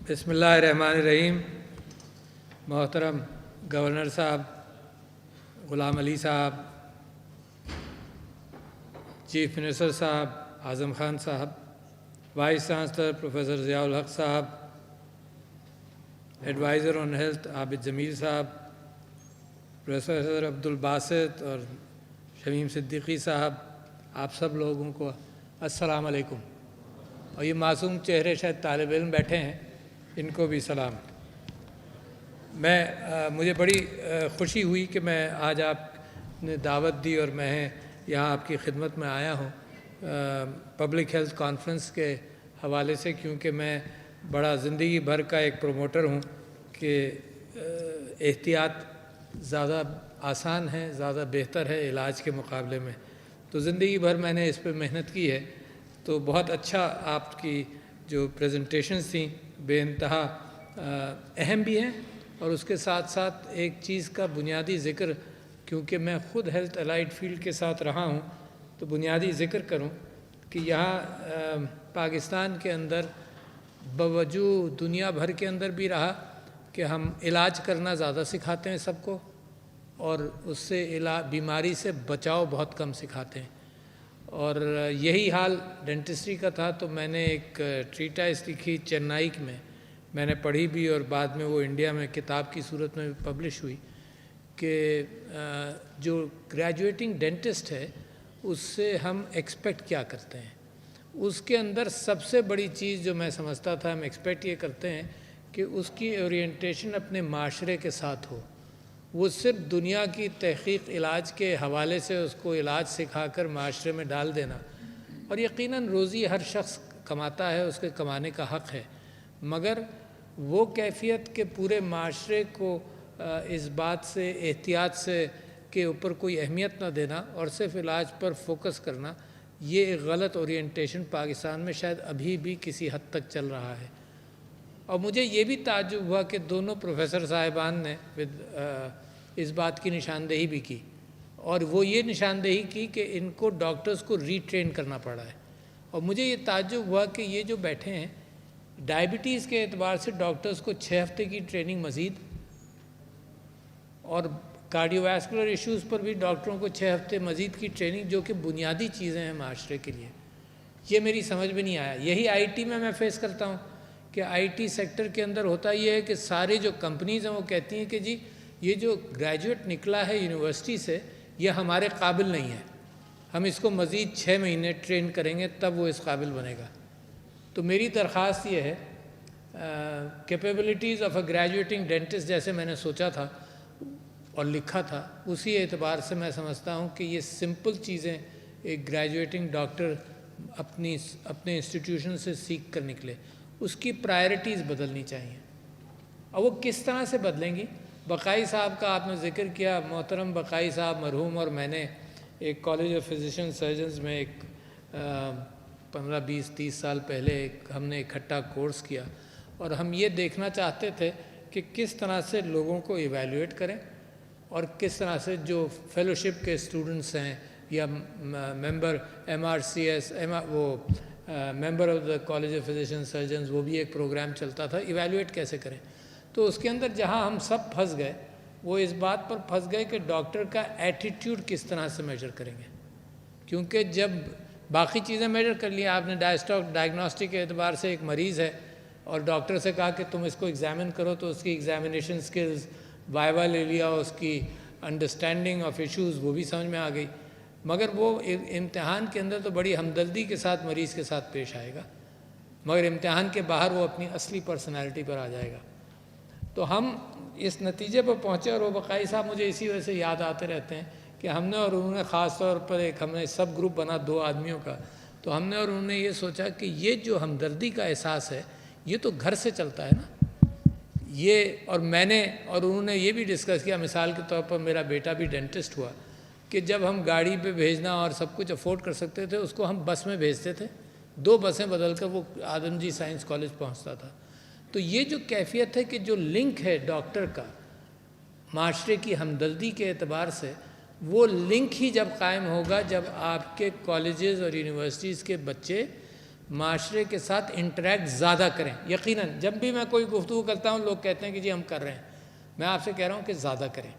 बिस्मिल्लाहिर्रहमानिर्रहीम। मोहतरम गवर्नर साहब, ग़ुलाम अली साहब, चीफ मिनिस्टर साहब, आज़म ख़ान साहब, vice chancellor professor Ziaul Haq साहब, adviser on health Abid Jamil साहब, प्रोफेसर अब्दुल बासित और शमीम सिद्दीकी साहब, आप सब लोगों को अस्सलाम वालेकुम। और ये मासूम चेहरे शायद तालिब इल्म बैठे हैं, इनको भी सलाम। मुझे बड़ी खुशी हुई कि मैं आज आपने दावत दी और मैं यहाँ आपकी खिदमत में आया हूँ पब्लिक हेल्थ कॉन्फ्रेंस के हवाले से, क्योंकि मैं बड़ा ज़िंदगी भर का एक प्रोमोटर हूँ कि एहतियात ज़्यादा आसान है, ज़्यादा बेहतर है इलाज के मुकाबले में। तो ज़िंदगी भर मैंने इस पर मेहनत की है। तो बहुत अच्छा आपकी जो प्रेजेंटेशंस थी बेइंतहा अहम भी हैं, और उसके साथ साथ एक चीज़ का बुनियादी ज़िक्र, क्योंकि मैं ख़ुद हेल्थ अलाइड फील्ड के साथ रहा हूँ, तो बुनियादी ज़िक्र करूँ कि यहाँ पाकिस्तान के अंदर बावजूद दुनिया भर के अंदर भी रहा कि हम इलाज करना ज़्यादा सिखाते हैं सबको, और उससे बीमारी से बचाव बहुत कम सिखाते हैं। और यही हाल डेंटिस्ट्री का था। तो मैंने एक ट्रीटाइस लिखी चेन्नई में, मैंने पढ़ी भी और बाद में वो इंडिया में किताब की सूरत में भी पब्लिश हुई कि जो ग्रेजुएटिंग डेंटिस्ट है उससे हम एक्सपेक्ट क्या करते हैं। उसके अंदर सबसे बड़ी चीज़ जो मैं समझता था, हम एक्सपेक्ट ये करते हैं कि उसकी ओरिएंटेशन अपने माशरे के साथ हो। वो सिर्फ दुनिया की तहकीक इलाज के हवाले से उसको इलाज सिखाकर माशरे में डाल देना, और यकीनन रोज़ी हर शख्स कमाता है, उसके कमाने का हक़ है, मगर वो कैफियत के पूरे माशरे को इस बात से एहतियात से के ऊपर कोई अहमियत ना देना और सिर्फ इलाज पर फोकस करना, ये एक गलत ओरिएंटेशन पाकिस्तान में शायद अभी भी किसी हद तक चल रहा है। और मुझे ये भी ताज्जुब हुआ कि दोनों प्रोफेसर साहिबान ने इस बात की निशानदेही भी की, और वो ये निशानदेही की कि इनको डॉक्टर्स को रीट्रेन करना पड़ा है। और मुझे ये ताज्जुब हुआ कि ये जो बैठे हैं, डायबिटीज़ के एतबार से डॉक्टर्स को 6 हफ्ते की ट्रेनिंग मज़ीद, और कार्डियोवास्कुलर इश्यूज़ पर भी डॉक्टरों को 6 हफ्ते मज़ीद की ट्रेनिंग, जो कि बुनियादी चीज़ें हैं माशरे के लिए। ये मेरी समझ में नहीं आया। यही आईटी में मैं फेस करता हूँ कि आईटी सेक्टर के अंदर होता ये है कि सारी जो कंपनीज़ हैं वो कहती हैं कि जी ये जो ग्रेजुएट निकला है यूनिवर्सिटी से, ये हमारे काबिल नहीं है, हम इसको मज़ीद 6 महीने ट्रेन करेंगे तब वो इस काबिल बनेगा। तो मेरी दरख्वास्त ये है, capabilities of a graduating dentist जैसे मैंने सोचा था और लिखा था, उसी एतबार से मैं समझता हूँ कि ये सिंपल चीज़ें एक ग्रेजुएटिंग डॉक्टर अपने इंस्टीट्यूशन से सीख कर निकले, उसकी प्रायोरिटीज़ बदलनी चाहिए। और वो किस तरह से बदलेंगी? बकाई साहब का आपने ज़िक्र किया, मोहतरम बकाई साहब मरहूम और मैंने एक कॉलेज ऑफ फिजिशियन सर्जन्स में एक 15-20-30 साल पहले हमने इकट्ठा कोर्स किया, और हम ये देखना चाहते थे कि किस तरह से लोगों को इवैल्यूएट करें और किस तरह से जो फेलोशिप के स्टूडेंट्स हैं या मेंबर MRCS वो member of the college of physician surgeons, वो भी एक प्रोग्राम चलता था, इवैल्यूएट कैसे करें। तो उसके अंदर जहाँ हम सब फंस गए, वो इस बात पर फंस गए कि डॉक्टर का एटीट्यूड किस तरह से मेजर करेंगे। क्योंकि जब बाकी चीज़ें मेजर कर लिया आपने, डायग्नोस्टिक के एतबार से एक मरीज़ है और डॉक्टर से कहा कि तुम इसको एग्ज़ामिन करो, तो उसकी एग्ज़ामिनेशन स्किल्स, वाइवा ले लिया, उसकी अंडरस्टैंडिंग ऑफ इश्यूज़ वो भी समझ में आ गई, मगर वो इम्तिहान के अंदर तो बड़ी हमदर्दी के साथ मरीज़ के साथ पेश आएगा, मगर इम्तिहान के बाहर वो अपनी असली पर्सनैलिटी पर आ जाएगा। तो हम इस नतीजे पर पहुँचे, और वो बकाई साहब मुझे इसी वजह से याद आते रहते हैं कि हमने और उन्होंने ख़ास तौर पर हमने सब ग्रुप बना 2 आदमियों का, तो हमने और उन्होंने ये सोचा कि ये जो हमदर्दी का एहसास है ये तो घर से चलता है ना ये। और मैंने और उन्होंने ये भी डिस्कस किया, मिसाल के तौर पर मेरा बेटा भी डेंटिस्ट हुआ, कि जब हम गाड़ी पे भेजना और सब कुछ अफोर्ड कर सकते थे, उसको हम बस में भेजते थे, 2 बसें बदल कर वो आदमजी साइंस कॉलेज पहुँचता था। तो ये जो कैफियत है कि जो लिंक है डॉक्टर का माशरे की हमदर्दी के एतबार से, वो लिंक ही जब कायम होगा जब आपके कॉलेजेस और यूनिवर्सिटीज़ के बच्चे माशरे के साथ इंटरेक्ट ज़्यादा करें। यकीनन जब भी मैं कोई गुफ्तगू करता हूँ लोग कहते हैं कि जी हम कर रहे हैं, मैं आपसे कह रहा हूँ कि ज़्यादा करें,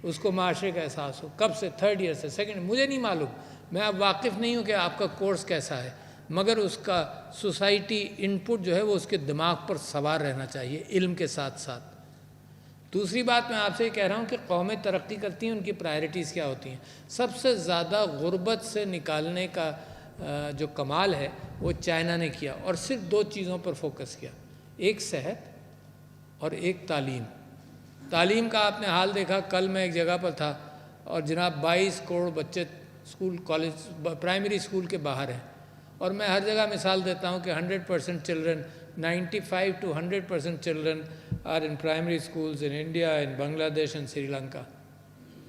उसको माशरे का एहसास हो। कब से? 3rd ईयर से, 2nd, मुझे नहीं मालूम, मैं अब वाकिफ़ नहीं हूँ कि आपका कोर्स कैसा है, मगर उसका सोसाइटी इनपुट जो है वो उसके दिमाग पर सवार रहना चाहिए इल्म के साथ साथ। दूसरी बात मैं आपसे कह रहा हूँ कि कौमें तरक्की करती हैं, उनकी प्रायोरिटीज़ क्या होती हैं। सबसे ज़्यादा गुर्बत से निकालने का जो कमाल है वो चाइना ने किया, और सिर्फ 2 चीज़ों पर फोकस किया, एक सेहत और एक तालीम। तालीम का आपने हाल देखा, कल मैं एक जगह पर था और जनाब 22 करोड़ बच्चे स्कूल, कॉलेज, प्राइमरी स्कूल के बाहर हैं, और मैं हर जगह मिसाल देता हूँ कि 100% children, 95 to 100% children are in primary schools in India, in Bangladesh and Sri Lanka,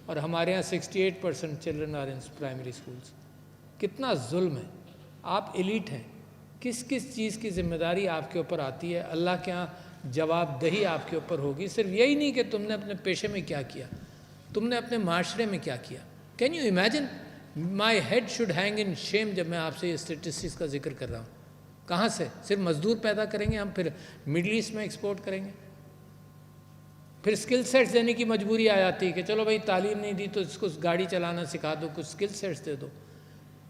और हमारे यहाँ 68% children are in primary schools. कितना जुल्म है। आप एलीट हैं, किस किस चीज़ की जिम्मेदारी आपके ऊपर आती है, अल्लाह के यहाँ जवाबदेही आपके ऊपर होगी। सिर्फ यही नहीं कि तुमने अपने पेशे में क्या किया, तुमने अपने माशरे में क्या किया। Can you imagine, my head should hang in Shem जब मैं आपसे ये स्टेटिस्टिक्स का जिक्र कर रहा हूँ। कहाँ से? सिर्फ मजदूर पैदा करेंगे हम, फिर मिडल ईस्ट में एक्सपोर्ट करेंगे, फिर स्किल सेट्स देने की मजबूरी आ जाती है कि चलो भाई तालीम नहीं दी तो इसको गाड़ी चलाना सिखा दो, कुछ स्किल सेट्स दे दो,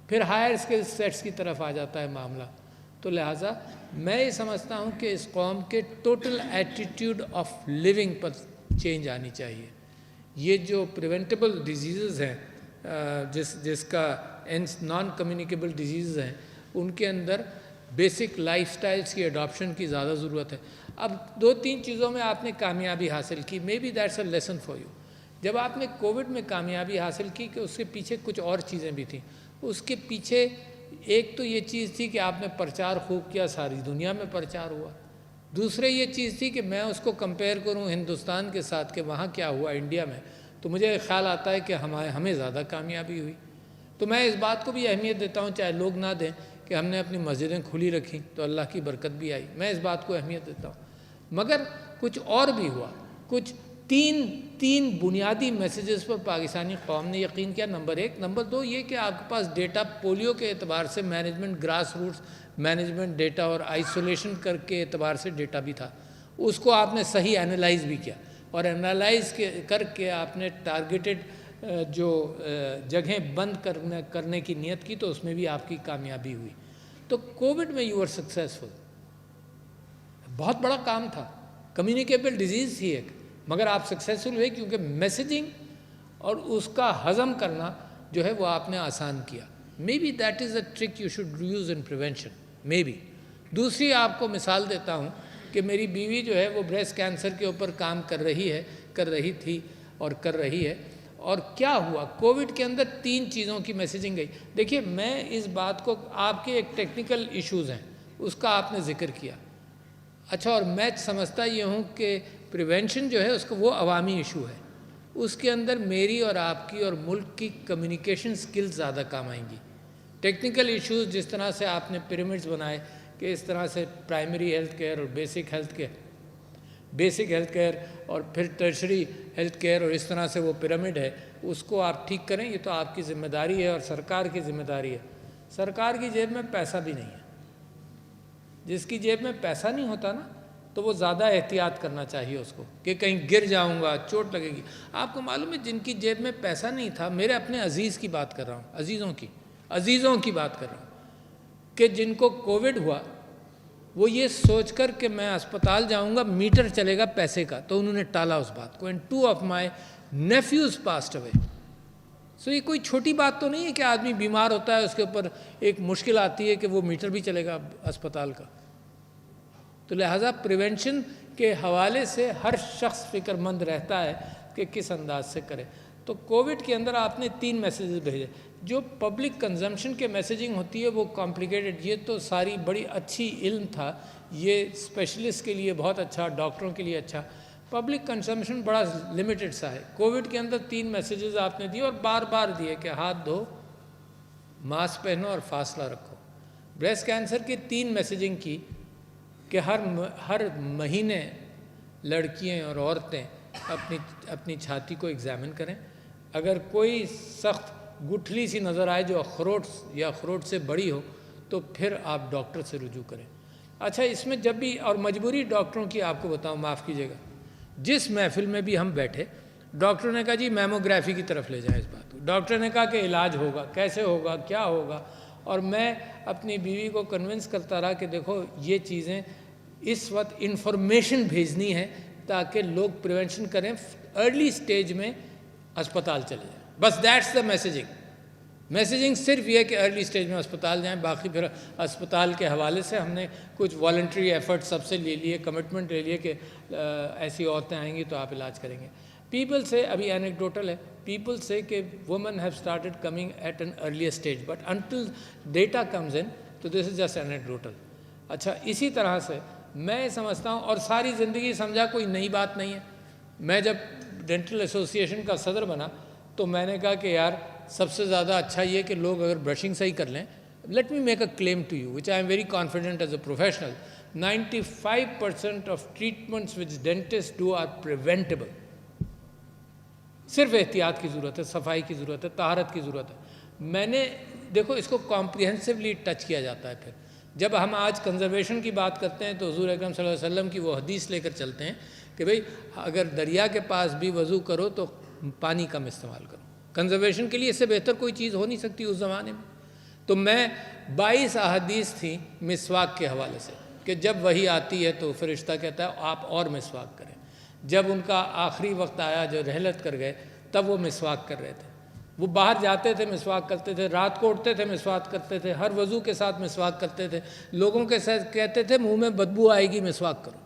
फिर हायर स्किल सेट्स की तरफ आ जाता है मामला। तो लिहाजा मैं ये समझता हूँ कि इस कौम के टोटल एटीट्यूड ऑफ लिविंग पर चेंज आनी चाहिए। ये जो प्रिवेंटेबल डिजीज़ हैं, जिसका नॉन कम्युनिकेबल डिजीज़ हैं, उनके अंदर बेसिक लाइफस्टाइल्स की अडॉप्शन की ज़्यादा ज़रूरत है। अब 2-3 चीज़ों में आपने कामयाबी हासिल की, may be that's a lesson for you. जब आपने कोविड में कामयाबी हासिल की कि उसके पीछे कुछ और चीज़ें भी थीं। उसके पीछे एक तो ये चीज़ थी कि आपने प्रचार खूब किया, सारी दुनिया में प्रचार हुआ। दूसरे ये चीज़ थी कि मैं उसको कंपेयर करूं हिंदुस्तान के साथ कि वहाँ क्या हुआ इंडिया में, तो मुझे ख्याल आता है कि हमें ज़्यादा कामयाबी हुई। तो मैं इस बात को भी अहमियत देता हूँ, चाहे लोग ना दें, कि हमने अपनी मस्जिदें खुली रखी तो अल्लाह की बरकत भी आई, मैं इस बात को अहमियत देता हूँ। मगर कुछ और भी हुआ, कुछ तीन बुनियादी मैसेजेस पर पाकिस्तानी कौम ने यकीन किया। नंबर 1, नंबर 2 ये कि आपके पास डेटा, पोलियो के एतबार से management, grass roots management data और आइसोलेशन करके एतबार से डेटा भी था, उसको आपने सही एनालाइज भी किया, और एनालाइज करके आपने टारगेटेड जो जगहें बंद करने की नीयत की, तो उसमें भी आपकी कामयाबी हुई। तो कोविड में यू आर सक्सेसफुल। बहुत बड़ा काम था, कम्युनिकेबल डिजीज़ थी एक, मगर आप सक्सेसफुल हुए क्योंकि मैसेजिंग और उसका हज़म करना जो है वो आपने आसान किया। May be that is a trick you should use in prevention, may be. दूसरी आपको मिसाल देता हूँ कि मेरी बीवी जो है वो ब्रेस्ट कैंसर के ऊपर काम कर रही थी और कर रही है। और क्या हुआ कोविड के अंदर, 3 चीज़ों की मैसेजिंग गई। देखिए, मैं इस बात को, आपके एक टेक्निकल इश्यूज़ हैं उसका आपने जिक्र किया, अच्छा, और मैं समझता ये हूँ कि प्रिवेंशन जो है उसका वो अवामी इशू है, उसके अंदर मेरी और आपकी और मुल्क की कम्युनिकेशन स्किल्स ज़्यादा काम आएंगी। टेक्निकल इश्यूज़ जिस तरह से आपने पिरामिड्स बनाए कि इस तरह से प्राइमरी हेल्थ केयर और बेसिक हेल्थ केयर और फिर टर्शरी हेल्थ केयर, और इस तरह से वो पिरामिड है, उसको आप ठीक करें। ये तो आपकी ज़िम्मेदारी है और सरकार की ज़िम्मेदारी है। सरकार की जेब में पैसा भी नहीं है। जिसकी जेब में पैसा नहीं होता ना, तो वो ज़्यादा एहतियात करना चाहिए उसको कि कहीं गिर जाऊंगा, चोट लगेगी। आपको मालूम है जिनकी जेब में पैसा नहीं था, मेरे अपने अजीज़ की बात कर रहा हूँ, अजीज़ों की बात कर रहा हूँ, कि जिनको कोविड हुआ वो ये सोचकर कि मैं अस्पताल जाऊंगा, मीटर चलेगा पैसे का, तो उन्होंने टाला उस बात को। And 2 of my nephews passed away. So ये कोई छोटी बात तो नहीं है कि आदमी बीमार होता है, उसके ऊपर एक मुश्किल आती है कि वो मीटर भी चलेगा अस्पताल का। तो लिहाजा प्रिवेंशन के हवाले से हर शख्स फ़िक्रमंद रहता है कि किस अंदाज से करे। तो कोविड के अंदर आपने 3 मैसेजेस भेजे। जो पब्लिक कंजम्पशन के मैसेजिंग होती है वो कॉम्प्लिकेटेड, ये तो सारी बड़ी अच्छी इल्म था, ये स्पेशलिस्ट के लिए बहुत अच्छा, डॉक्टरों के लिए अच्छा। पब्लिक कंजम्पशन बड़ा लिमिटेड सा है। कोविड के अंदर 3 मैसेजेस आपने दिए और बार बार दिए कि हाथ धो, मास्क पहनो और फासला रखो। ब्रेस्ट कैंसर की 3 मैसेजिंग की कि हर महीने लड़कियां और औरतें अपनी छाती को एग्ज़ामिन करें। अगर कोई सख्त गुठली सी नज़र आए जो अखरोट से बड़ी हो, तो फिर आप डॉक्टर से रुजू करें। अच्छा, इसमें जब भी, और मजबूरी डॉक्टरों की आपको बताऊं, माफ़ कीजिएगा, जिस महफिल में भी हम बैठे, डॉक्टर ने कहा जी मैमोग्राफी की तरफ ले जाएं इस बात को, डॉक्टर ने कहा कि इलाज होगा, कैसे होगा, क्या होगा, और मैं अपनी बीवी को कन्विंस करता रहा कि देखो ये चीज़ें इस वक्त इंफॉर्मेशन भेजनी है ताकि लोग प्रिवेंशन करें, अर्ली स्टेज में अस्पताल चले जाएं, बस दैट्स द मैसेजिंग सिर्फ ये कि अर्ली स्टेज में अस्पताल जाएं। बाकी फिर अस्पताल के हवाले से हमने कुछ वॉलंटरी एफर्ट सबसे ले लिए, कमिटमेंट ले लिए कि ऐसी औरतें आएंगी तो आप इलाज करेंगे। पीपल से, अभी एनेक्डोटल है, पीपल से कि women have started coming at an earlier stage but until data comes in, तो दिस इज जस्ट एनेक्डोटल। अच्छा, इसी तरह से मैं समझता हूँ, और सारी ज़िंदगी समझा कोई नई बात नहीं है। मैं जब डेंटल एसोसिएशन का सदर बना तो मैंने कहा कि यार सबसे ज़्यादा अच्छा ये कि लोग अगर ब्रशिंग सही कर लें, let me make a claim to you which I am very confident as a professional, 95% of treatments which dentist do are preventable. सिर्फ एहतियात की ज़रूरत है, सफाई की ज़रूरत है, तहारत की ज़रूरत है। मैंने देखो इसको कॉम्प्रिहेंसिवली टच किया जाता है। फिर जब हम आज कंजर्वेशन की बात करते हैं तो हुज़ूर अकरम सल्लल्लाहु अलैहि वसल्लम की वो हदीस लेकर चलते हैं कि भाई अगर दरिया के पास भी वज़ू करो तो पानी कम इस्तेमाल करो। कंजर्वेशन के लिए इससे बेहतर कोई चीज़ हो नहीं सकती उस ज़माने में। तो मैं 22 अहादीस थी मिसवाक के हवाले से कि जब वही आती है तो फरिश्ता कहता है आप और मिसवाक करें। जब उनका आखिरी वक्त आया जो रहलत कर गए तब वो मिसवाक कर रहे थे। वो बाहर जाते थे मिसवाक करते थे, रात को उठते थे मिसवाक करते थे, हर वज़ू के साथ मिसवाक करते थे। लोगों के साथ कहते थे मुंह में बदबू आएगी मिसवाक करो।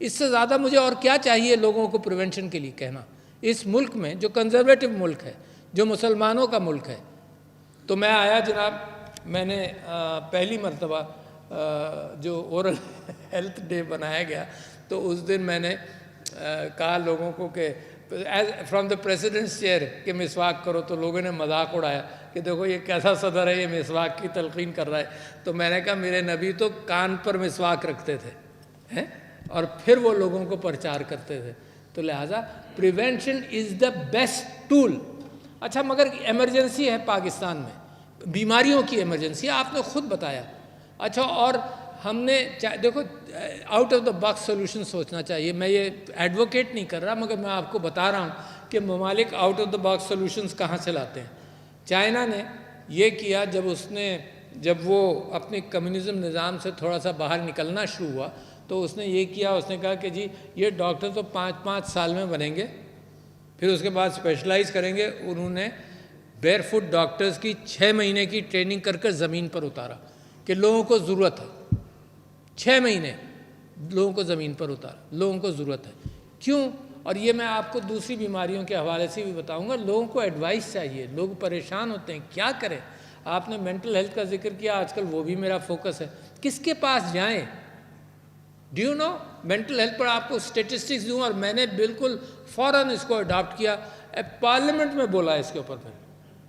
इससे ज़्यादा मुझे और क्या चाहिए लोगों को प्रिवेंशन के लिए कहना। इस मुल्क में जो कंजर्वेटिव मुल्क है, जो मुसलमानों का मुल्क है, तो मैं आया जनाब, मैंने पहली मरतबा जो ओरल हेल्थ डे बनाया गया तो उस दिन मैंने कहा लोगों को कि फ्रॉम द प्रेसिडेंट्स चेयर कि मिसवाक करो, तो लोगों ने मजाक उड़ाया कि देखो ये कैसा सदर है, ये मिसवाक की तलकीन कर रहा है। तो मैंने कहा मेरे नबी तो कान पर मिसवाक रखते थे हैं और फिर वो लोगों को प्रचार करते थे। तो लिहाजा prevention is the best tool. अच्छा, मगर इमरजेंसी है पाकिस्तान में, बीमारियों की इमरजेंसी, आपने खुद बताया। अच्छा, और हमने देखो out of the box solution सोचना चाहिए। मैं ये एडवोकेट नहीं कर रहा, मगर मैं आपको बता रहा हूँ कि ममालिक out of the box solutions कहाँ से लाते हैं। चाइना ने ये किया जब वो अपने कम्युनिज्म निज़ाम से थोड़ा सा बाहर निकलना शुरू हुआ तो उसने ये किया, उसने कहा कि जी ये डॉक्टर तो 5-5 साल में बनेंगे, फिर उसके बाद स्पेशलाइज करेंगे। उन्होंने बेयरफुट डॉक्टर्स की 6 महीने की ट्रेनिंग कर ज़मीन पर उतारा कि लोगों को ज़रूरत है। 6 महीने लोगों को ज़मीन पर उतारा, लोगों को ज़रूरत है। क्यों? और ये मैं आपको दूसरी बीमारियों के हवाले से भी बताऊंगा। लोगों को एडवाइस चाहिए, लोग परेशान होते हैं, क्या करें। आपने मेंटल हेल्थ का जिक्र किया, आजकल वो भी मेरा फोकस है। किसके पास जाएं? Do you know, mental health पर आपको स्टेटिस्टिक्स दूँ, और मैंने बिल्कुल फ़ौरन इसको अडॉप्ट किया। पार्लियामेंट में बोला इसके ऊपर। फिर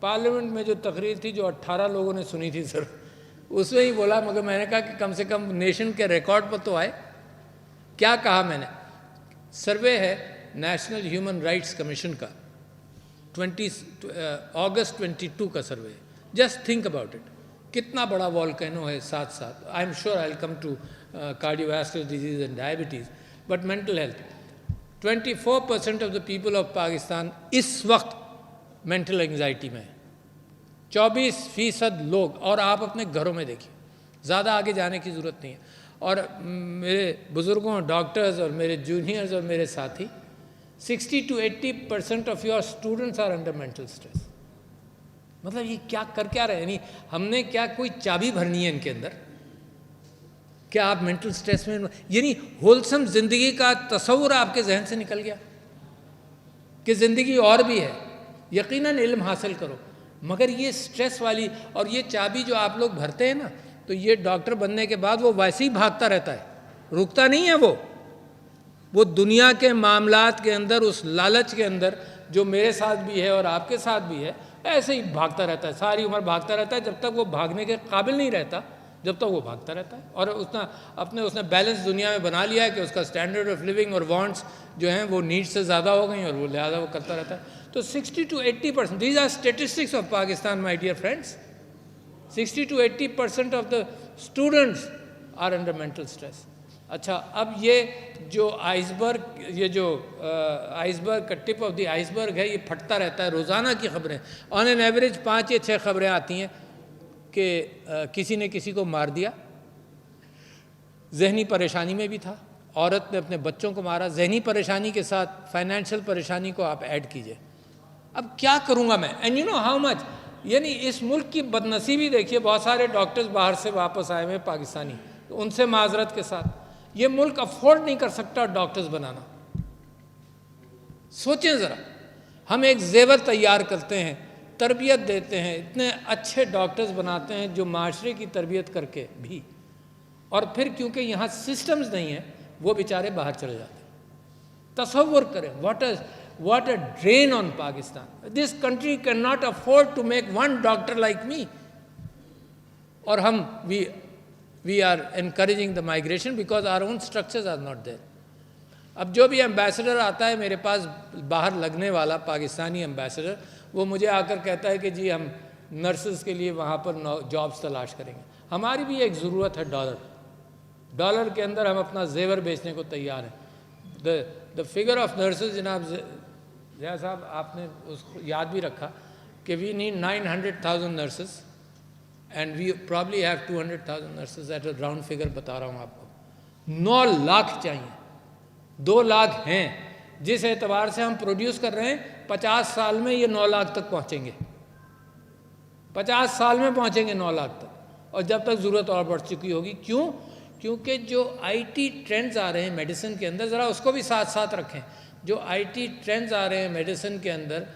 पार्लियामेंट में जो तकरीर थी जो 18 लोगों ने सुनी थी सर, उसमें ही बोला, मगर मैंने कहा कि कम से कम नेशन के रिकॉर्ड पर तो आए। क्या कहा मैंने? सर्वे है नेशनल ह्यूमन राइट्स कमीशन का, अगस्त 22 का सर्वे है। जस्ट थिंक अबाउट इट, कितना बड़ा वॉल्केनो है साथ साथ। I am sure I will come to cardiovascular disease and diabetes, but mental health, 24% of the people of Pakistan इस वक्त mental anxiety में है, 24% लोग। और आप अपने घरों में देखिए, ज़्यादा आगे जाने की ज़रूरत नहीं है। और मेरे बुज़ुर्गों, डॉक्टर्स और मेरे जूनियर्स और मेरे साथी, 60 to 80% of your students are under mental stress। मतलब ये क्या कर क्या रहे हैं? यानी हमने क्या कोई चाबी भरनी है इनके अंदर? क्या आप मेंटल स्ट्रेस में, यानी होलसम ज़िंदगी का तस्वुर आपके जहन से निकल गया कि ज़िंदगी और भी है? यकीनन इल्म हासिल करो, मगर ये स्ट्रेस वाली, और ये चाबी जो आप लोग भरते हैं ना, तो ये डॉक्टर बनने के बाद वो वैसे ही भागता रहता है, रुकता नहीं है। वो दुनिया के मामलात के अंदर, उस लालच के अंदर जो मेरे साथ भी है और आपके साथ भी है, ऐसे ही भागता रहता है, सारी उम्र भागता रहता है। जब तक वो भागने के काबिल नहीं रहता, जब तक वो भागता रहता है। और उसने बैलेंस दुनिया में बना लिया है कि उसका स्टैंडर्ड ऑफ लिविंग और वांट्स जो हैं वो नीड्स से ज़्यादा हो गई और वो लिहाजा वो करता रहता है। तो 60 to 80%, these are statistics of Pakistan my dear friends. 60 to 80% of the students are under mental stress. अच्छा, अब ये जो आइसबर्ग, ये जो आइसबर्ग का टिप ऑफ द आइसबर्ग है, ये फटता रहता है। रोज़ाना की खबरें, ऑन एन एवरेज 5 या 6 खबरें आती हैं कि किसी ने किसी को मार दिया, जहनी परेशानी में भी था, औरत ने अपने बच्चों को मारा। जहनी परेशानी के साथ फाइनेंशियल परेशानी को आप ऐड कीजिए। अब क्या करूँगा मैं? And you know how much, यानी इस मुल्क की बदनसीबी देखिए, बहुत सारे डॉक्टर्स बाहर से वापस आए हुए पाकिस्तानी, तो उनसे माजरत के साथ, ये मुल्क अफोर्ड नहीं कर सकता डॉक्टर्स बनाना। सोचें ज़रा, हम एक जेवर तैयार करते हैं, तरबियत देते हैं, इतने अच्छे डॉक्टर्स बनाते हैं जो माशरे की तरबियत करके भी, और फिर क्योंकि यहाँ सिस्टम्स नहीं हैं, वो बेचारे बाहर चले जाते हैं। तसव्वुर करें, what a drain on Pakistan. This country cannot afford to make one doctor like me. और हम we are encouraging the migration because our own structures are not there. अब जो भी एम्बेसडर आता है मेरे पास, बाहर लगने वाला पाकिस्तानी एम्बेसडर, वो मुझे आकर कहता है कि जी हम नर्सेज के लिए वहाँ पर जॉब्स तलाश करेंगे। हमारी भी एक ज़रूरत है डॉलर के अंदर हम अपना जेवर बेचने को तैयार हैं। द फिगर ऑफ नर्सेज, जनाब ज़िया साहब आपने उसको याद भी रखा कि we need 900,000 nurses and we probably have 200,000 nurses at a round figure बता रहा हूँ आपको। 9 लाख चाहिए, 2 लाख हैं। जिस एतबार से हम प्रोड्यूस कर रहे हैं, 50 साल में ये 9 लाख तक पहुँचेंगे, 50 साल में पहुँचेंगे 9 लाख तक, और जब तक ज़रूरत और बढ़ चुकी होगी। क्यों? क्योंकि जो आईटी ट्रेंड्स आ रहे हैं मेडिसिन के अंदर, ज़रा उसको भी साथ साथ रखें। जो आईटी ट्रेंड्स आ रहे हैं मेडिसिन के अंदर,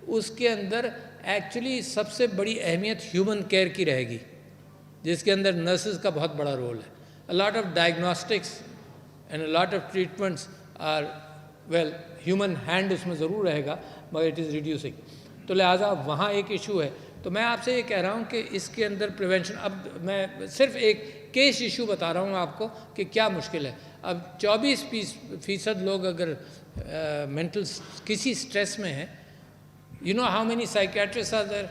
उसके अंदर एक्चुअली सबसे बड़ी अहमियत ह्यूमन केयर की रहेगी, जिसके अंदर नर्सेज का बहुत बड़ा रोल है। A lot of diagnostics and a lot of treatments are well, human hand उसमें ज़रूर रहेगा, मगर इट इज़ रिड्यूसिंग। तो लिहाजा वहाँ एक इशू है। तो मैं आपसे ये कह रहा हूँ कि इसके अंदर प्रिवेंशन, अब मैं सिर्फ एक केस इशू बता रहा हूँ आपको कि क्या मुश्किल है। अब 24% लोग अगर मेंटल किसी स्ट्रेस में हैं, you know how many psychiatrists are there?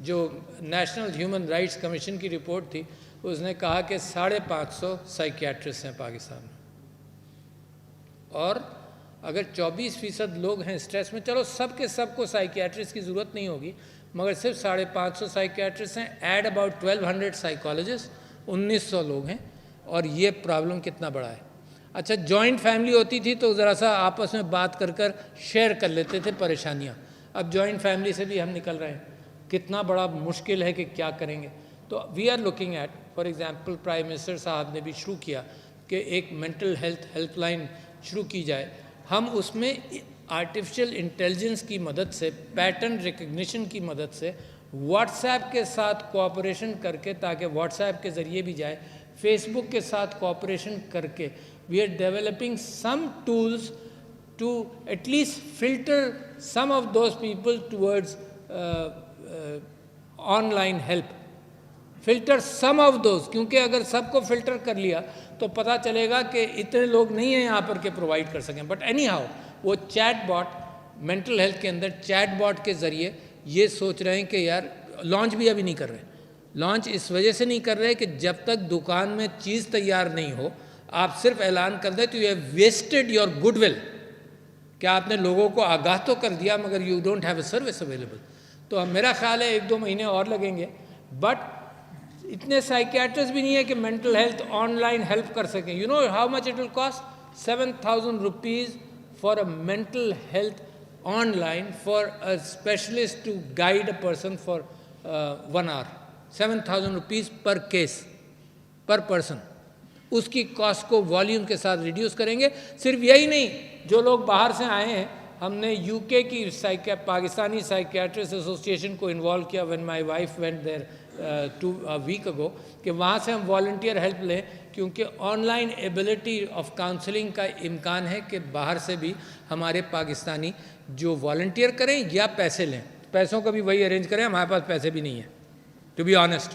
जो नेशनल ह्यूमन राइट्स कमीशन की रिपोर्ट थी, उसने कहा कि 550 साइकियाट्रिस्ट हैं पाकिस्तान में। और अगर 24% लोग हैं स्ट्रेस में, चलो सब के सब को साइकियाट्रिस्ट की ज़रूरत नहीं होगी, मगर सिर्फ 550 साइकियाट्रिस्ट हैं, ऐड अबाउट 1200 साइकोलॉजिस्ट, 1900 लोग हैं। और ये प्रॉब्लम कितना बड़ा है। अच्छा, जॉइंट फैमिली होती थी तो ज़रा सा आपस में बात कर शेयर कर लेते थे परेशानियाँ। अब जॉइंट फैमिली से भी हम निकल रहे हैं, कितना बड़ा मुश्किल है कि क्या करेंगे। तो we are looking at, for example prime minister साहब ने भी शुरू किया कि एक मेंटल हेल्थ हेल्पलाइन शुरू की जाए। हम उसमें आर्टिफिशियल इंटेलिजेंस की मदद से, पैटर्न रिकग्निशन की मदद से, व्हाट्सएप के साथ कोऑपरेशन करके, ताकि व्हाट्सएप के ज़रिए भी जाए, फेसबुक के साथ कोऑपरेशन करके, we are developing some tools to at least filter some of those people towards online help, filter some of those. क्योंकि अगर सबको फिल्टर कर लिया तो पता चलेगा कि इतने लोग नहीं हैं यहाँ पर के प्रोवाइड कर सकें। बट एनी हाउ, वो चैट बॉट, मेंटल हेल्थ के अंदर चैट बॉट के ज़रिए ये सोच रहे हैं कि यार, लॉन्च भी अभी नहीं कर रहे। लॉन्च इस वजह से नहीं कर रहे कि जब तक दुकान में चीज़ तैयार नहीं हो, आप सिर्फ ऐलान कर दें तो you have wasted your goodwill. क्या आपने लोगों को आगाह तो कर दिया, मगर you don't have a service available. तो मेरा ख्याल है 1-2 महीने और लगेंगे। बट इतने साइकियाट्रिस्ट भी नहीं है कि मेंटल हेल्थ ऑनलाइन हेल्प कर सकें। You know how much it will cost? 7,000 rupees for a mental health online for a specialist to guide a person for 1 hour. 7,000 rupees पर केस, पर पर्सन। उसकी कॉस्ट को वॉल्यूम के साथ reduce करेंगे। सिर्फ यही नहीं, जो लोग बाहर से आए हैं, हमने यूके की पाकिस्तानी साइकियाट्रिस्ट एसोसिएशन को इन्वॉल्व किया when my wife went there 2 week ago, कि वहाँ से हम वॉल्टियर हेल्प लें, क्योंकि ऑनलाइन एबिलिटी ऑफ काउंसलिंग का इम्कान है कि बाहर से भी हमारे पाकिस्तानी जो वॉल्टियर करें या पैसे लें। पैसों का भी वही अरेंज करें, हमारे पास पैसे भी नहीं है, टू बी ऑनेस्ट।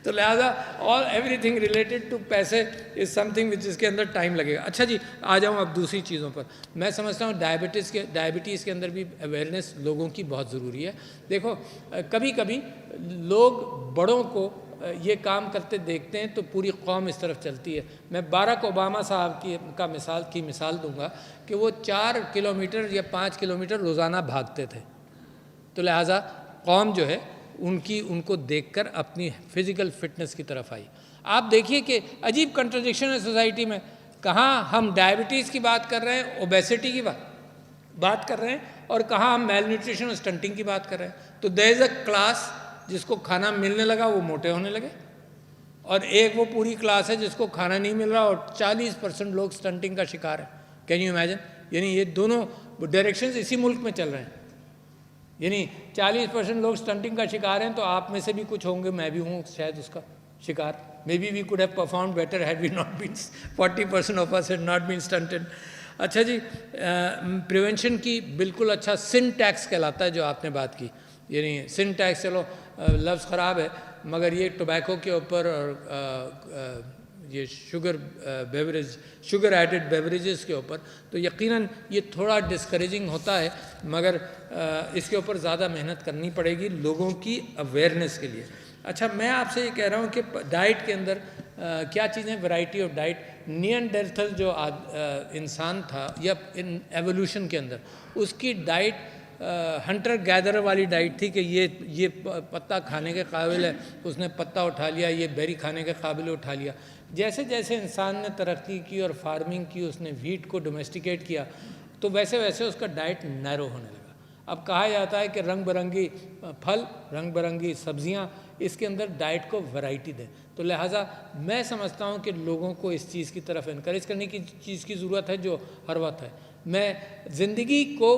तो लिहाजा ऑल एवरीथिंग रिलेटेड टू पैसे इज़ समथिंग विच इसके अंदर टाइम लगेगा। अच्छा जी, आ जाऊँ अब दूसरी चीज़ों पर। मैं समझता हूँ डायबिटीज़ के अंदर भी अवेयरनेस लोगों की बहुत ज़रूरी है। देखो, कभी कभी लोग बड़ों को ये काम करते देखते हैं तो पूरी कौम इस तरफ चलती है। मैं बाराक ओबामा साहब की मिसाल दूंगा कि वो 4 किलोमीटर या 5 किलोमीटर रोज़ाना भागते थे। तो लिहाजा कौम जो है उनको देखकर अपनी फिज़िकल फिटनेस की तरफ आई। आप देखिए कि अजीब कंट्रडिक्शन है सोसाइटी में, कहाँ हम डायबिटीज़ की बात कर रहे हैं, ओबेसिटी की बात कर रहे हैं, और कहाँ हम मेल न्यूट्रिशन और स्टंटिंग की बात कर रहे हैं। तो देयर इज़ अ क्लास जिसको खाना मिलने लगा वो मोटे होने लगे, और एक वो पूरी क्लास है जिसको खाना नहीं मिल रहा और 40% लोग स्टंटिंग का शिकार है। Can you imagine? यानी ये दोनों डायरेक्शंस इसी मुल्क में चल रहे हैं। यानी 40% लोग स्टंटिंग का शिकार हैं, तो आप में से भी कुछ होंगे, मैं भी हूँ शायद उसका शिकार। Maybe we could have performed better had we not been 40% of us had not been stunted. अच्छा जी, प्रिवेंशन की बिल्कुल अच्छा सिन टैक्स कहलाता है जो आपने बात की। यानी सिन टैक्स, चलो लफ्ज़ ख़राब है, मगर ये टोबैको के ऊपर और ये शुगर एडेड बेवरेजेस के ऊपर, तो यकीनन ये थोड़ा डिस्करेजिंग होता है, मगर इसके ऊपर ज़्यादा मेहनत करनी पड़ेगी लोगों की अवेयरनेस के लिए। अच्छा, मैं आपसे ये कह रहा हूँ कि डाइट के अंदर क्या चीज़ें, वैरायटी ऑफ डाइट। निएंडरथल जो इंसान था या इन एवोल्यूशन के अंदर, उसकी डाइट हंटर गैदर वाली डाइट थी कि ये पत्ता खाने के काबिल है, उसने पत्ता उठा लिया, ये बेरी खाने के काबिल उठा लिया। जैसे जैसे इंसान ने तरक्की की और फार्मिंग की, उसने वीट को डोमेस्टिकेट किया, तो वैसे वैसे उसका डाइट नैरो होने लगा। अब कहा जाता है कि रंग बिरंगी फल, रंग बिरंगी सब्जियां, इसके अंदर डाइट को वैरायटी दें। तो लिहाजा मैं समझता हूँ कि लोगों को इस चीज़ की तरफ इनकरेज करने की चीज़ की ज़रूरत है जो हर वक्त है। मैं ज़िंदगी को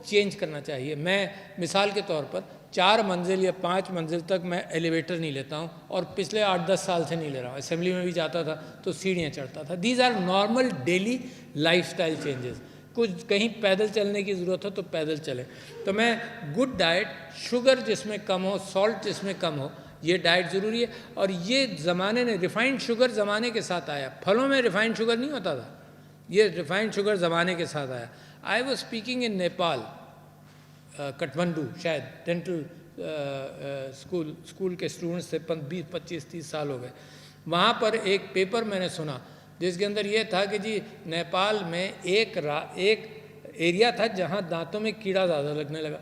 चेंज करना चाहिए। मैं मिसाल के तौर पर 4 मंजिल या 5 मंजिल तक मैं एलिवेटर नहीं लेता हूँ, और पिछले 8-10 साल से नहीं ले रहा हूँ। असेंबली में भी जाता था तो सीढ़ियाँ चढ़ता था। These are normal daily lifestyle changes. कुछ कहीं पैदल चलने की ज़रूरत हो तो पैदल चले। तो मैं गुड डाइट, शुगर जिसमें कम हो, सॉल्ट जिसमें कम हो, ये डाइट ज़रूरी है। और ये ज़माने ने, रिफाइंड शुगर ज़माने के साथ आया। फलों में रिफाइंड शुगर नहीं होता था, ये रिफाइंड शुगर ज़माने के साथ आया। I was speaking in Nepal, Kathmandu, शायद डेंटल स्कूल के स्टूडेंट्स थे, 20-25-30 साल हो गए। वहाँ पर एक पेपर मैंने सुना जिसके अंदर ये था कि जी नेपाल में एक एरिया था जहाँ दांतों में कीड़ा ज़्यादा लगने लगा।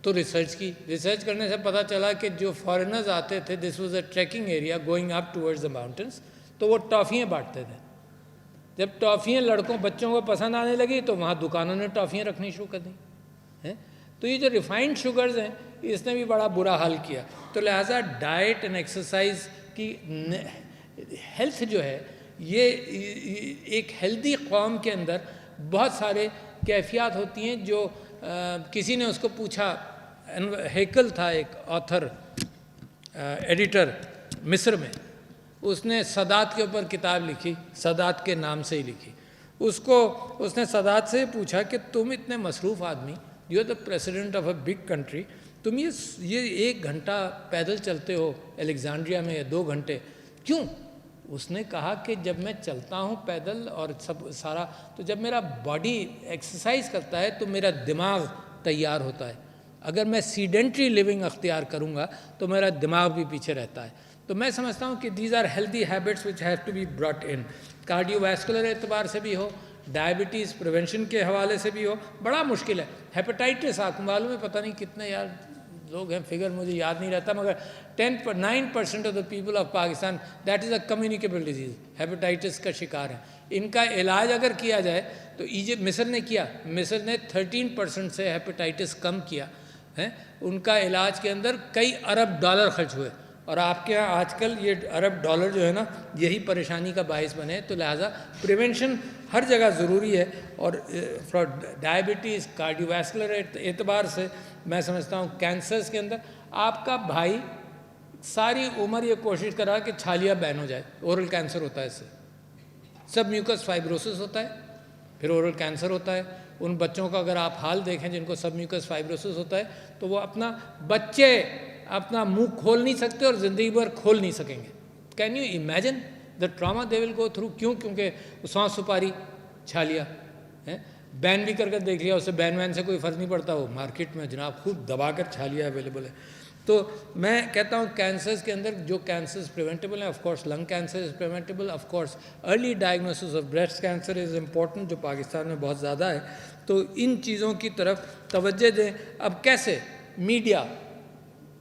तो रिसर्च करने से पता चला कि जो फॉरेनर्स आते थे, this was a trekking area going up towards the mountains, तो वो टॉफ़ियाँ बांटते थे। जब टॉफ़ियाँ बच्चों को पसंद आने लगी तो वहाँ दुकानों ने टॉफ़ियाँ रखनी शुरू कर दी हैं। तो ये जो रिफाइंड शुगर्स हैं, इसने भी बड़ा बुरा हाल किया। तो लिहाजा डाइट एंड एक्सरसाइज की हेल्थ जो है, ये एक हेल्दी कौम के अंदर बहुत सारे कैफियत होती हैं जो किसी ने उसको पूछा, हेकल था एक ऑथर, एडिटर मिस्र में, उसने सदात के ऊपर किताब लिखी, सदात के नाम से ही लिखी। उसने सदात से पूछा कि तुम इतने मसरूफ़ आदमी, you are the president of a big country, तुम ये 1 घंटा पैदल चलते हो अलेक्जेंड्रिया में, या 2 घंटे, क्यों? उसने कहा कि जब मैं चलता हूँ पैदल और सब सारा, तो जब मेरा बॉडी एक्सरसाइज करता है तो मेरा दिमाग तैयार होता है। अगर मैं सीडेंट्री लिविंग अख्तियार करूँगा तो मेरा दिमाग भी पीछे रहता है। तो मैं समझता हूँ कि these are healthy habits which have to be brought in. Cardiovascular एतबार से भी हो, डायबिटीज़ प्रिवेंशन के हवाले से भी हो, बड़ा मुश्किल है। हेपेटाइटिस, आपको मालूम है, पता नहीं कितने यार लोग हैं, फिगर मुझे याद नहीं रहता, मगर 9% of the people of Pakistan, that is a communicable disease, hepatitis का शिकार है। इनका इलाज अगर किया जाए तो मिस्र ने किया, मिस्र ने 13% से हेपेटाइटिस कम किया है। उनका इलाज के अंदर कई अरब डॉलर खर्च हुए, और आपके यहाँ आजकल ये अरब डॉलर जो है ना, यही परेशानी का बायस बने। तो लिहाजा प्रिवेंशन हर जगह ज़रूरी है। और फॉर डायबिटीज़, कार्डियोवैस्कुलर एतबार से मैं समझता हूँ कैंसर्स के अंदर, आपका भाई सारी उम्र ये कोशिश करा कि छालिया बैन हो जाए, ओरल कैंसर होता है इससे, सब म्यूकस फाइब्रोसिस होता है, फिर ओरल कैंसर होता है। उन बच्चों का अगर आप हाल देखें जिनको सब म्यूकस फाइब्रोसिस होता है, तो वो अपना बच्चे अपना मुंह खोल नहीं सकते और ज़िंदगी भर खोल नहीं सकेंगे। Can you imagine the trauma they will go through? क्यों? क्योंकि सौंफ सुपारी छा लिया है, बैन भी करके देख लिया, उससे बैन वैन से कोई फ़र्क नहीं पड़ता, वो मार्केट में जनाब खूब दबा कर छा लिया अवेलेबल है। तो मैं कहता हूँ कैंसर्स के अंदर जो कैंसर्स प्रिवेंटेबल हैं, of course lung cancer is preventable, of course early diagnosis of breast cancer is important, जो पाकिस्तान में बहुत ज़्यादा है। तो इन चीज़ों की तरफ तवज्जो दें। अब कैसे? Media,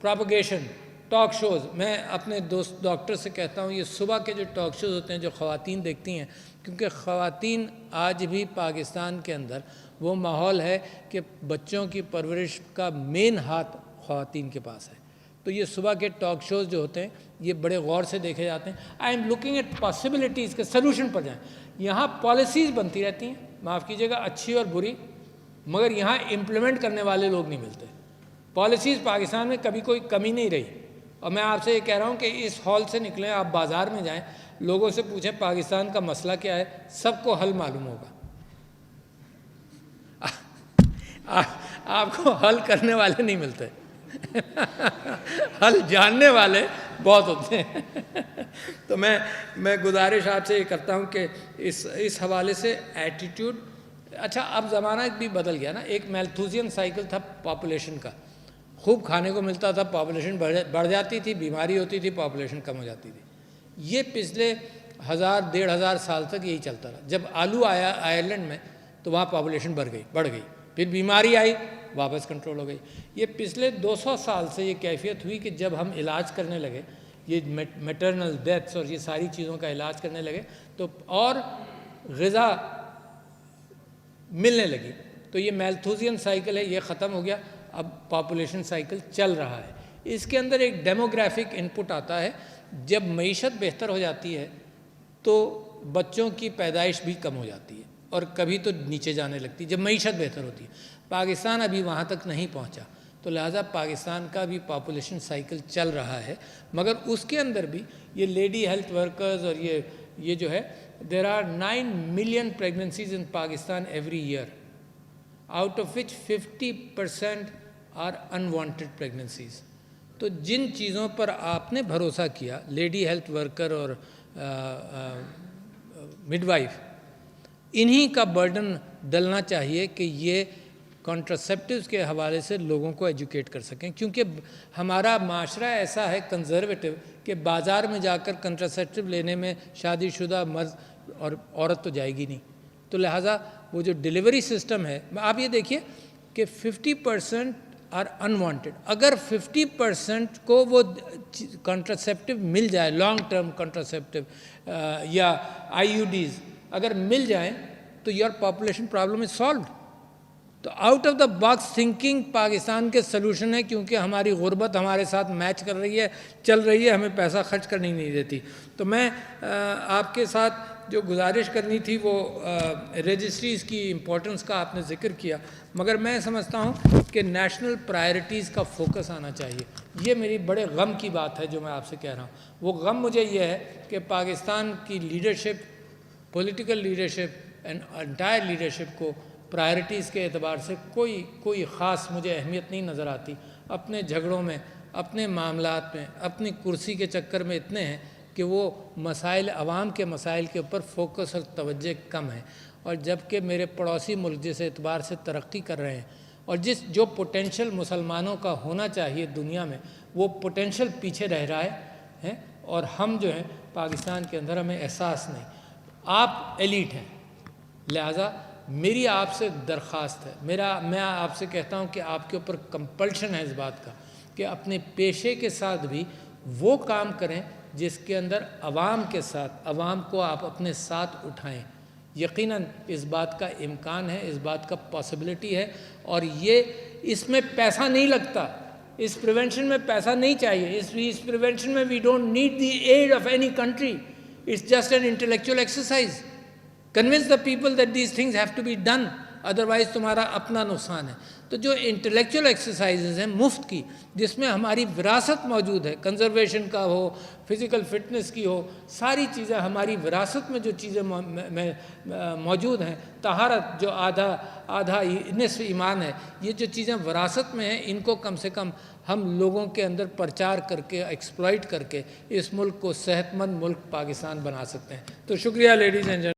propagation, talk shows. मैं अपने दोस्त डॉक्टर से कहता हूँ ये सुबह के जो टॉक शोज़ होते हैं जो ख़वातीन देखती हैं, क्योंकि ख़वातीन आज भी पाकिस्तान के अंदर वो माहौल है कि बच्चों की परवरिश का मेन हाथ ख़वातीन के पास है। तो ये सुबह के टॉक शोज़ जो होते हैं ये बड़े गौर से देखे जाते हैं। I am looking at possibilities के सलूशन पर जाएँ। यहाँ पॉलिसीज़ बनती रहती हैं, माफ़ कीजिएगा, अच्छी और बुरी, मगर यहाँ इम्प्लीमेंट करने वाले लोग नहीं मिलते। पॉलिसीज़ पाकिस्तान में कभी कोई कमी नहीं रही। और मैं आपसे ये कह रहा हूँ कि इस हॉल से निकलें, आप बाज़ार में जाएं, लोगों से पूछें पाकिस्तान का मसला क्या है, सबको हल मालूम होगा। आपको हल करने वाले नहीं मिलते हल जानने वाले बहुत होते हैं तो मैं गुजारिश आपसे ये करता हूँ कि इस हवाले से एटीट्यूड, अच्छा अब ज़माना भी बदल गया ना। एक मैल्थुसियन साइकिल था पॉपुलेशन का, खूब खाने को मिलता था, पॉपुलेशन बढ़ जाती थी, बीमारी होती थी, पॉपुलेशन कम हो जाती थी। ये पिछले 1000-1500 साल तक यही चलता रहा। जब आलू आया आयरलैंड में तो वहाँ पॉपुलेशन बढ़ गई, फिर बीमारी आई, वापस कंट्रोल हो गई। ये पिछले 200 साल से ये कैफियत हुई कि जब हम इलाज करने लगे, ये मैटरनल डेथ्स और ये सारी चीज़ों का इलाज करने लगे तो और ग़िज़ा मिलने लगी, तो ये मैल्थुसियन साइकिल है, ये ख़त्म हो गया। अब पॉपुलेशन साइकिल चल रहा है। इसके अंदर एक डेमोग्राफिक इनपुट आता है। जब मईशत बेहतर हो जाती है तो बच्चों की पैदाइश भी कम हो जाती है और कभी तो नीचे जाने लगती है जब मईशत बेहतर होती है। पाकिस्तान अभी वहाँ तक नहीं पहुँचा, तो लिहाजा पाकिस्तान का भी पॉपुलेशन साइकिल चल रहा है। मगर उसके अंदर भी ये लेडी हेल्थ वर्कर्स और ये जो है, there are 9 million pregnancies in Pakistan every year, out of which 50% are unwanted pregnancies. तो जिन चीज़ों पर आपने भरोसा किया, लेडी हेल्थ वर्कर और मिडवाइफ, इन्हीं का बर्डन डलना चाहिए कि ये कॉन्ट्रासेप्टिव्स के हवाले से लोगों को एजुकेट कर सकें। क्योंकि हमारा माशरा ऐसा है कंजर्वेटिव कि बाज़ार में जाकर कॉन्ट्रासेप्टिव लेने में शादीशुदा मर्द और औरत तो जाएगी नहीं। तो लिहाजा वो जो डिलीवरी सिस्टम है, आप ये देखिए कि 50% आर अनवांटेड। अगर 50% को वो कॉन्ट्रासेप्टिव मिल जाए, लॉन्ग टर्म कॉन्ट्रासेप्टिव या IUDs अगर मिल जाएं तो your population problem is solve. तो out of the box thinking Pakistan के सलूशन है, क्योंकि हमारी गुर्बत हमारे साथ मैच कर रही है, चल रही है, हमें पैसा खर्च करने नहीं देती। तो मैं आपके साथ जो गुजारिश करनी थी वो रजिस्ट्रीज़ की इम्पोर्टेंस का आपने ज़िक्र किया, मगर मैं समझता हूँ कि नेशनल प्रायोरिटीज़ का फोकस आना चाहिए। ये मेरी बड़े गम की बात है जो मैं आपसे कह रहा हूँ। वो गम मुझे ये है कि पाकिस्तान की leadership, political leadership and entire leadership को प्रायोरिटीज़ के एतबार से कोई ख़ास मुझे अहमियत नहीं नज़र आती। अपने झगड़ों में, अपने मामलात में, अपनी कुर्सी के चक्कर में इतने हैं कि वो मसाइल, अवाम के मसाइल के ऊपर फोकस और तवज्जो कम है। और जबकि मेरे पड़ोसी मुल्क जिस एतबार से तरक्की कर रहे हैं और जो पोटेंशल मुसलमानों का होना चाहिए दुनिया में, वो पोटेंशल पीछे रह रहा है और हम जो हैं पाकिस्तान के अंदर हमें एहसास नहीं। आप एलीट हैं, लिहाजा मेरी आपसे दरख्वास्त है, मैं आपसे कहता हूँ कि आपके ऊपर कंपल्शन है इस बात का कि अपने पेशे के साथ भी वो काम करें जिसके अंदर अवाम के साथ, अवाम को आप अपने साथ उठाएं। यकीनन इस बात का इम्कान है, इस बात का पॉसिबिलिटी है। और ये इसमें पैसा नहीं लगता, इस प्रिवेंशन में पैसा नहीं चाहिए। इस प्रिवेंशन में we don't need the aid of any country, it's just an intellectual exercise. Convince the people that these things have to be done, otherwise तुम्हारा अपना नुकसान है। तो जो इंटेलेक्चुअल एक्सरसाइजेज हैं मुफ्त की, जिसमें हमारी विरासत मौजूद है, कंजर्वेशन का हो, फिज़िकल फिटनेस की हो, सारी चीज़ें हमारी विरासत में जो चीज़ें मौजूद हैं, तहारत जो आधा निस्फ ईमान है, ये जो चीज़ें विरासत में हैं, इनको कम से कम हम लोगों के अंदर प्रचार करके, एक्सप्लॉइट करके इस मुल्क को सेहतमंद मुल्क पाकिस्तान बना सकते हैं। तो शुक्रिया लेडीज़ एंड जेंटलमैन।